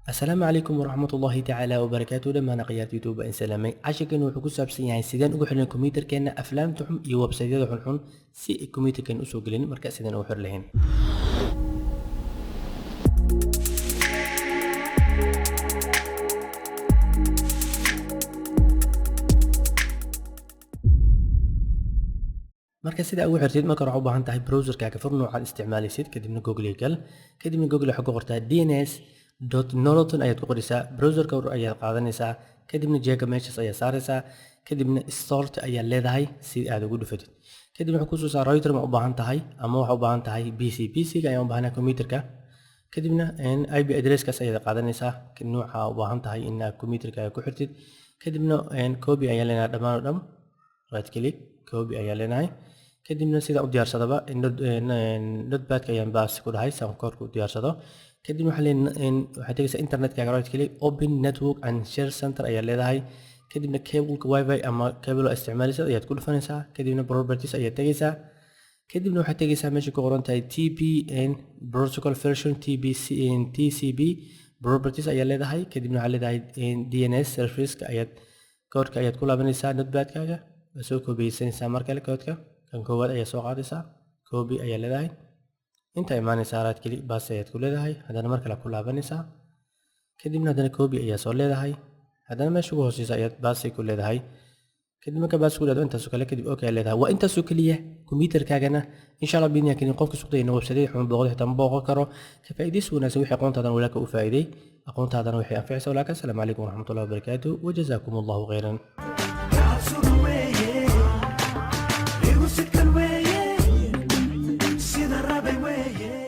السلام عليكم ورحمة الله تعالى وبركاته لما نقيات يوتيوب إن سلامي عشان wuxuu ku saabsan yahay sideen ugu xirnaa kombiyuutarkeena aflaamta xun iyo websaydyada xunxun si ay kombiyuutarkeena usoo gelin marka sideen ugu xir lahayn marka sida ugu xirtid marka waxaad u baahan tahay browserkaaga fur noocaad isticmaalaysid kadibna google gal kadibna google waxaad ku qortaa dns.noloton ayaad ku qoraysaa browserka ayaad qaadanaysaa kadibna jeega meeshas ayaad saaraysaa kadibna start ayaad leedahay si aad ugu dhufatid kadibna wuxuu kusoo saaraa router ma u baahan tahay ama waxaad u baahan tahay pc-ga ayaan u baahanaa kombiyuutarka kadibna ip addresskaas ayaad qaadanaysaa nooca u baahan tahay in aad kombiyuutarkaaga ku xirtid kadibna copy ayaan leenahay dhammaan oo dhan right click copy ayaan leenahay kadibna sida u diyaarsadaba notepad-ka ayaan baas ku dhahay saan koorka u diyaarsado kadibna waxaad tegaysaa internetkaaga right click open network and share center ayaa leedahay kadibna cableka wifi ama cable isticmaalaysa ayaad ku dhufanaysaa kadibna properties ayaad tegaysaa kadibna waxaad tegaysaa meesha ku qoran tahay TPN protocol version TCP properties ayaa leedahay kadibna waxaad leedahay DNS service ayaad koodka ayaad ku laabanaysaa notepad-kaaga soo koobiyeysanaysaa mar kale koodka kan koowaad ayaa soo qaadaysaa copy ayaa leedahay inta imaanaysaa right click baas ayaad ku leedahay haddana mar kale ku laabanaysaa kadibna haddana copy ayaa soo leedahay haddana meesha ugu hooseysa ayaad baasay ku leedahay kadib marka baas ku leedahay intaasoo kale kadib okay leedahay waa intaasoo keliya kombiyuutarkaagana insha Allah bidniya kani qofka isku dayna website xun booqdo xitaa booqo karo ka faa'iideysi wanaagsan wixii aqoontaadan walaaka u faa'iiday aqoontaadana wixii anfacaysa walaaka assalaamu calaykum waraxmatullahi wabarakaatuh wajazaakumullahu khayran